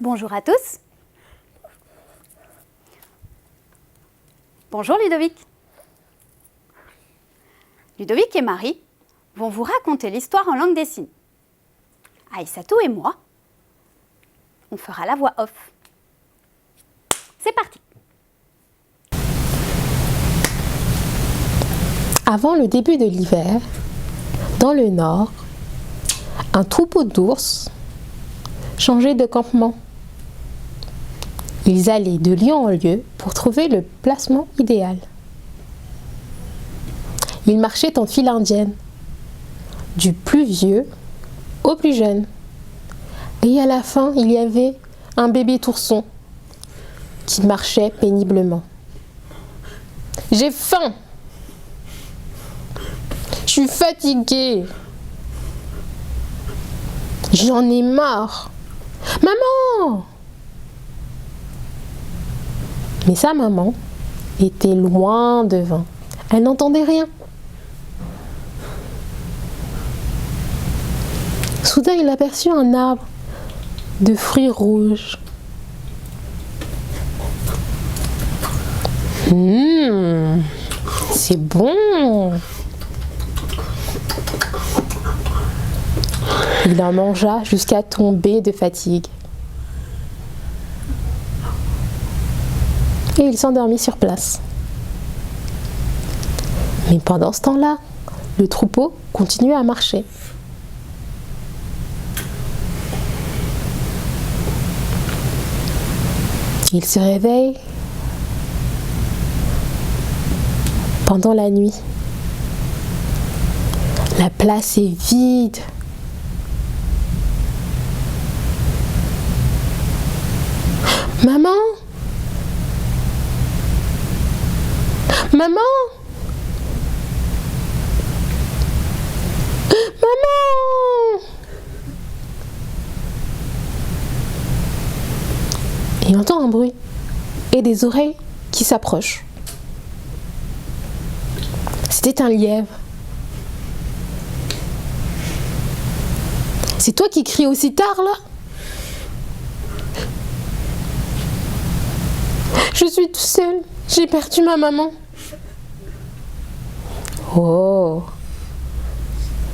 Bonjour à tous. Bonjour Ludovic. Ludovic et Marie vont vous raconter l'histoire en langue des signes. Aïssatou et moi, on fera la voix off. C'est parti. Avant le début de l'hiver, dans le nord, un troupeau d'ours changeait de campement. Ils allaient de lieu en lieu pour trouver le placement idéal. Ils marchaient en file indienne, du plus vieux au plus jeune. Et à la fin, il y avait un bébé ourson qui marchait péniblement. « J'ai faim! Je suis fatiguée! J'en ai marre! Maman! » Mais sa maman était loin devant. Elle n'entendait rien. Soudain, il aperçut un arbre de fruits rouges. C'est bon! Il en mangea jusqu'à tomber de fatigue. Et il s'endormit sur place. Mais pendant ce temps-là, le troupeau continuait à marcher. Il se réveille pendant la nuit. La place est vide. Maman! Maman! Maman! Il entend un bruit et des oreilles qui s'approchent. C'était un lièvre. C'est toi qui cries aussi tard là? Je suis tout seul. J'ai perdu ma maman. Oh,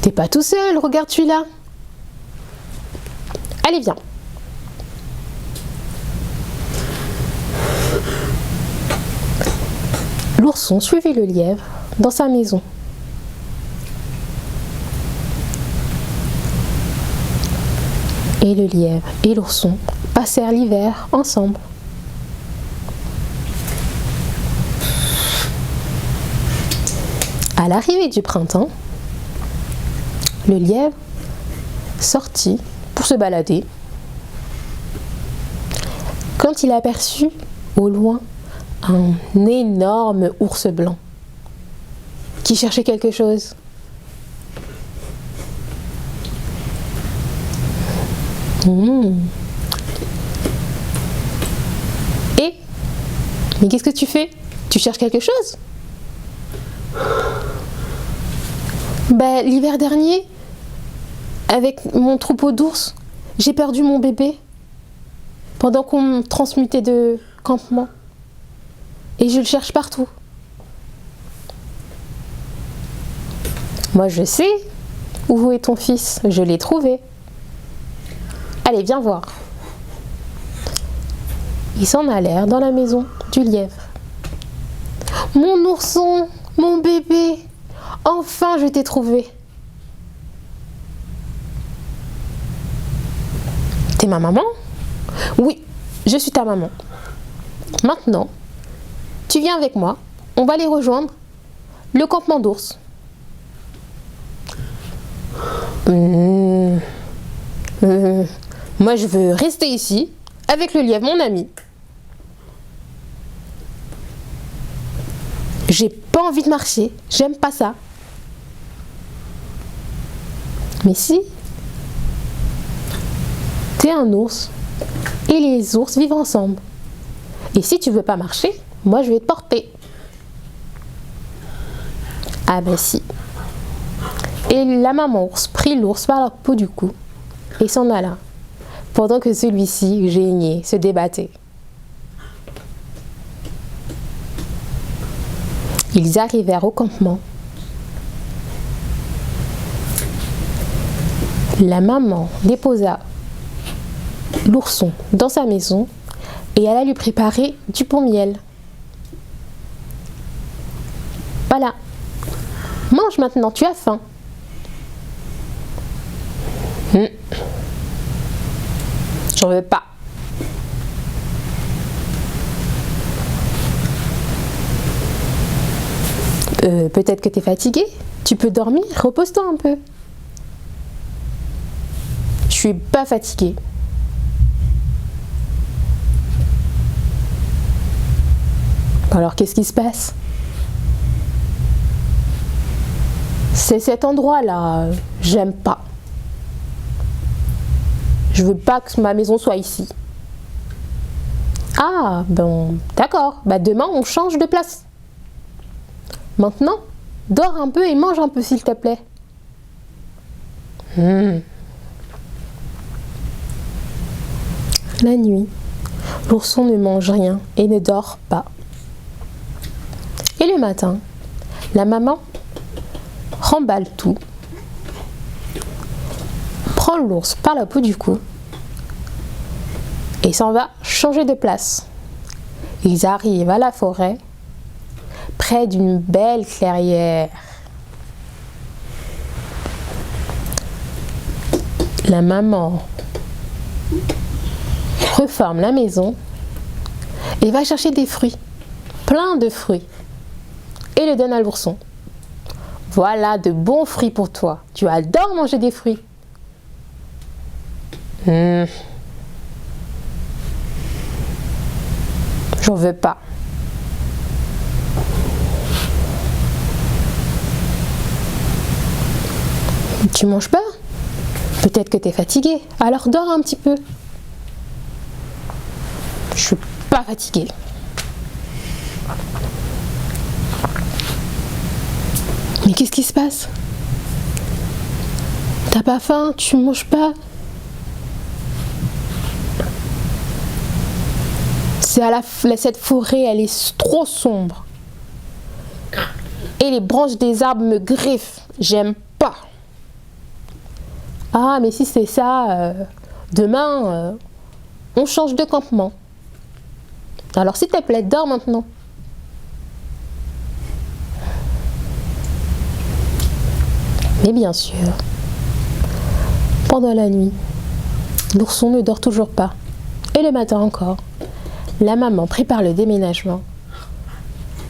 t'es pas tout seul, regarde celui-là. Allez, viens. L'ourson suivait le lièvre dans sa maison. Et le lièvre et l'ourson passèrent l'hiver ensemble. À l'arrivée du printemps, le lièvre sortit pour se balader quand il aperçut au loin un énorme ours blanc qui cherchait quelque chose. Mais qu'est-ce que tu fais? Tu cherches quelque chose? L'hiver dernier, avec mon troupeau d'ours, j'ai perdu mon bébé pendant qu'on me transmutait de campement. Et je le cherche partout. Moi, je sais où est ton fils. Je l'ai trouvé. Allez, viens voir. Ils s'en allèrent dans la maison du lièvre. Mon ourson, mon bébé, enfin je t'ai trouvé. T'es ma maman? Oui, je suis ta maman. Maintenant, tu viens avec moi, on va aller rejoindre le campement d'ours. Moi je veux rester ici avec le lièvre, mon ami. J'ai pas envie de marcher, j'aime pas ça. Mais si t'es un ours et les ours vivent ensemble, et si tu veux pas marcher, moi je vais te porter. Ah ben si. Et la maman ours prit l'ours par la peau du cou et s'en alla. pendant que celui-ci geignait, se débattait. Ils arrivèrent au campement. La maman déposa l'ourson dans sa maison et alla lui préparer du bon miel. Voilà, mange maintenant, tu as faim. J'en veux pas. Peut-être que tu es fatigué. Tu peux dormir, repose-toi un peu. Je suis pas fatiguée. Alors qu'est-ce qui se passe? C'est cet endroit-là, j'aime pas. Je veux pas que ma maison soit ici. Ah, bon, d'accord. Bah demain, on change de place. Maintenant, dors un peu et mange un peu, s'il te plaît. La nuit, l'ourson ne mange rien et ne dort pas. Et le matin, la maman remballe tout, prend l'ours par la peau du cou et s'en va changer de place. Ils arrivent à la forêt, près d'une belle clairière. La maman reforme la maison et va chercher des fruits, plein de fruits, et le donne à l'ourson. Voilà de bons fruits pour toi. Tu adores manger des fruits. J'en veux pas. Tu manges pas? Peut-être que tu es fatigué. Alors dors un petit peu. Je suis pas fatiguée. Mais qu'est-ce qui se passe? T'as pas faim? Tu manges pas? Cette forêt, elle est trop sombre. Et les branches des arbres me griffent. J'aime pas. Ah, mais si c'est ça, demain, on change de campement. Alors s'il te plaît, dors maintenant. Mais bien sûr, pendant la nuit, l'ourson ne dort toujours pas. Et le matin encore, la maman prépare le déménagement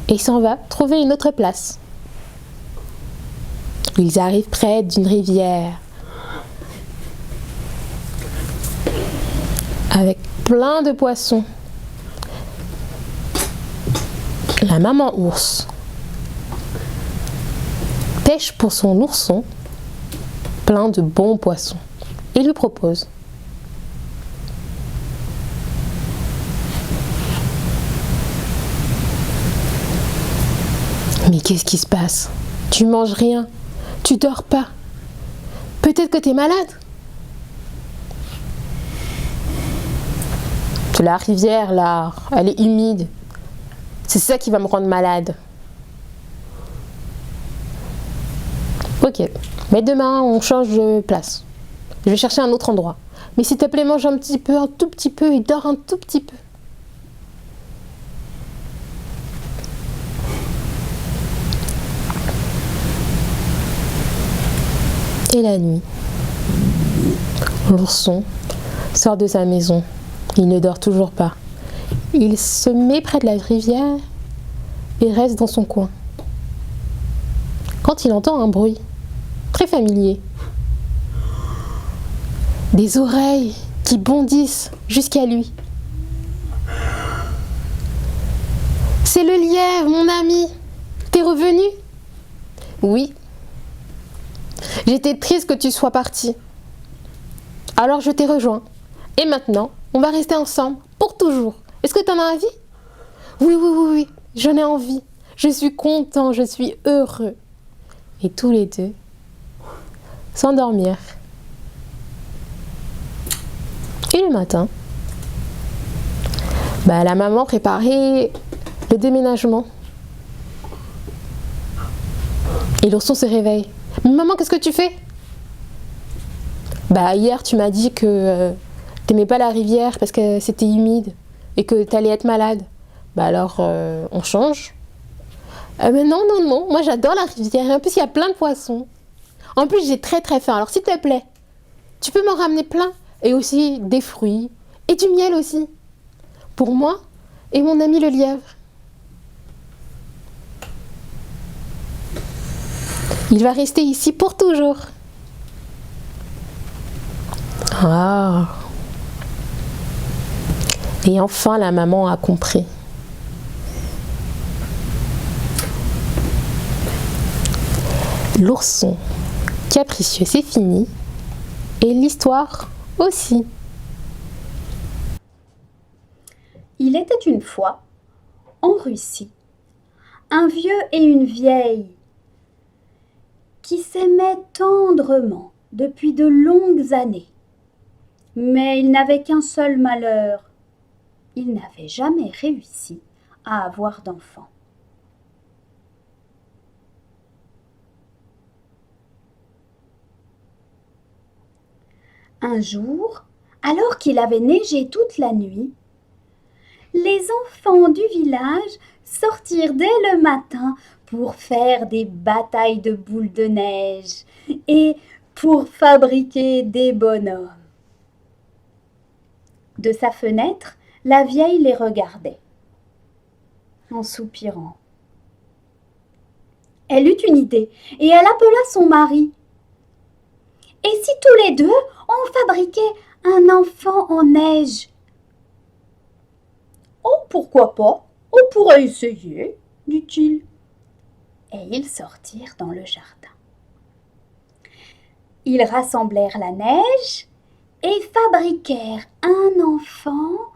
et s'en va trouver une autre place. Ils arrivent près d'une rivière avec plein de poissons. La maman ours pêche pour son ourson plein de bons poissons et lui propose. Mais qu'est-ce qui se passe? Tu manges rien, tu dors pas. Peut-être que tu es malade. La rivière là, elle est humide. C'est ça qui va me rendre malade. Ok, mais demain on change de place. Je vais chercher un autre endroit. Mais s'il te plaît, mange un petit peu, un tout petit peu et dors un tout petit peu. Et la nuit, l'ourson sort de sa maison. Il ne dort toujours pas. Il se met près de la rivière et reste dans son coin. Quand il entend un bruit très familier, des oreilles qui bondissent jusqu'à lui. C'est le lièvre, mon ami. T'es revenu? Oui. J'étais triste que tu sois parti. Alors je t'ai rejoint. Et maintenant, on va rester ensemble pour toujours. Est-ce que tu en as envie? Oui, oui, oui, oui, j'en ai envie. Je suis content, je suis heureux. Et tous les deux s'endormirent. Et le matin, la maman préparait le déménagement. Et l'ourson se réveille. « Mais maman, qu'est-ce que tu fais ?» Hier, tu m'as dit que t'aimais pas la rivière parce que c'était humide et que t'allais être malade. Alors, on change. Mais non, moi j'adore la rivière. Et en plus, il y a plein de poissons. En plus, j'ai très très faim. Alors, s'il te plaît, tu peux m'en ramener plein. Et aussi des fruits et du miel aussi. Pour moi et mon ami le lièvre. Il va rester ici pour toujours. Ah. Et enfin, la maman a compris. L'ourson capricieux, c'est fini. Et l'histoire aussi. Il était une fois, en Russie, un vieux et une vieille qui s'aimaient tendrement depuis de longues années. Mais ils n'avaient qu'un seul malheur. Ils n'avaient jamais réussi à avoir d'enfants. Un jour, alors qu'il avait neigé toute la nuit, les enfants du village sortirent dès le matin pour faire des batailles de boules de neige et pour fabriquer des bonhommes. De sa fenêtre, la vieille les regardait, en soupirant. Elle eut une idée et elle appela son mari. « Et si tous les deux, on fabriquait un enfant en neige ?»« Oh, pourquoi pas? On pourrait essayer, » dit-il. Et ils sortirent dans le jardin. Ils rassemblèrent la neige et fabriquèrent un enfant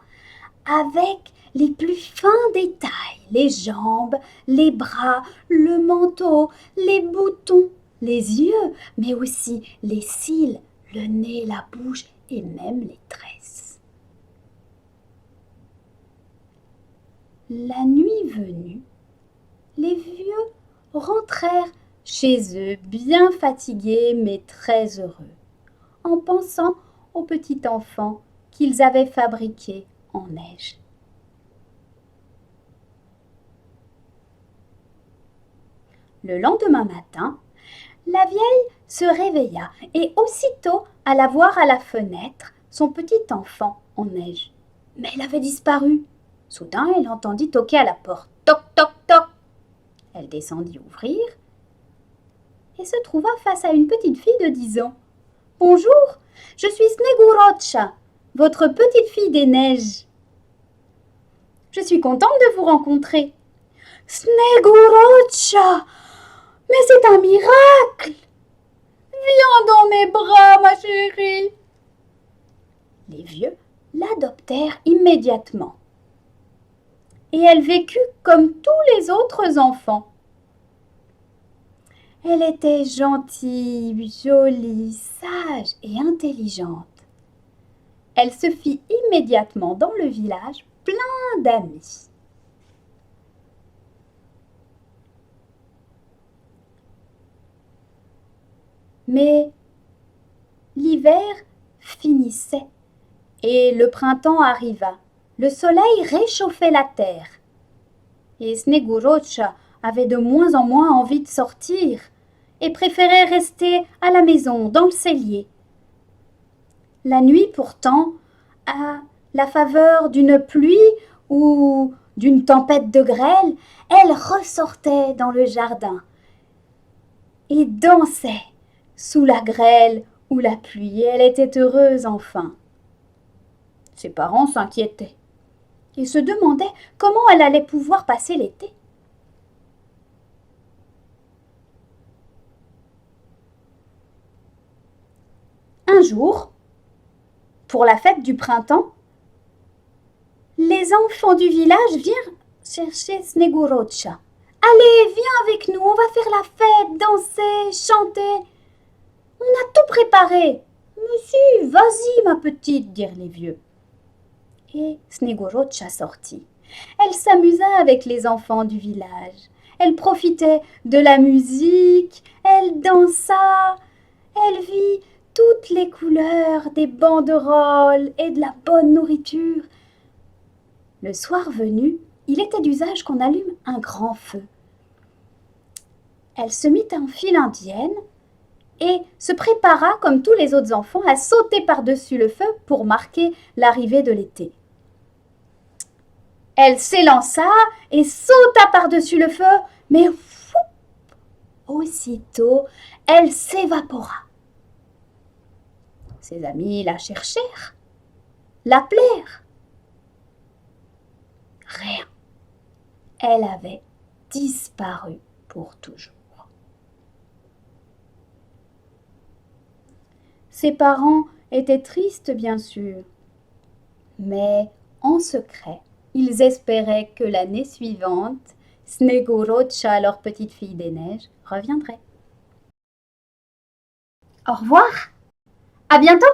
avec les plus fins détails, les jambes, les bras, le manteau, les boutons, les yeux, mais aussi les cils, le nez, la bouche et même les tresses. La nuit venue, les vieux rentrèrent chez eux, bien fatigués mais très heureux, en pensant au petit enfant qu'ils avaient fabriqué en neige. Le lendemain matin, la vieille se réveilla et aussitôt alla voir à la fenêtre son petit enfant en neige. Mais elle avait disparu. Soudain, elle entendit toquer à la porte. Toc, toc, toc. Elle descendit ouvrir et se trouva face à une petite fille de 10 ans. « Bonjour, je suis Snegurocha, votre petite fille des neiges. Je suis contente de vous rencontrer. »« Snegurocha, mais c'est un miracle! Viens dans mes bras, ma chérie !» Les vieux l'adoptèrent immédiatement. Et elle vécut comme tous les autres enfants. Elle était gentille, jolie, sage et intelligente. Elle se fit immédiatement dans le village plein d'amis. Mais l'hiver finissait et le printemps arriva. Le soleil réchauffait la terre. Et Snegurocha avait de moins en moins envie de sortir et préférait rester à la maison, dans le cellier. La nuit pourtant, à la faveur d'une pluie ou d'une tempête de grêle, elle ressortait dans le jardin et dansait sous la grêle ou la pluie. Elle était heureuse enfin. Ses parents s'inquiétaient et se demandaient comment elle allait pouvoir passer l'été. Un jour, pour la fête du printemps, les enfants du village virent chercher Snegurocha. « Allez, viens avec nous, on va faire la fête, danser, chanter. On a tout préparé. » « Mais si, vas-y, ma petite, dirent les vieux. Et Snegorotcha sortit. Elle s'amusa avec les enfants du village. Elle profitait de la musique, elle dansa, elle vit toutes les couleurs des banderoles et de la bonne nourriture. Le soir venu, il était d'usage qu'on allume un grand feu. Elle se mit en file indienne et se prépara, comme tous les autres enfants, à sauter par-dessus le feu pour marquer l'arrivée de l'été. Elle s'élança et sauta par-dessus le feu, mais aussitôt, elle s'évapora. Ses amis la cherchèrent, l'appelèrent. Rien. Elle avait disparu pour toujours. Ses parents étaient tristes, bien sûr, mais en secret, ils espéraient que l'année suivante, Snegorotcha, leur petite fille des neiges, reviendrait. Au revoir, à bientôt!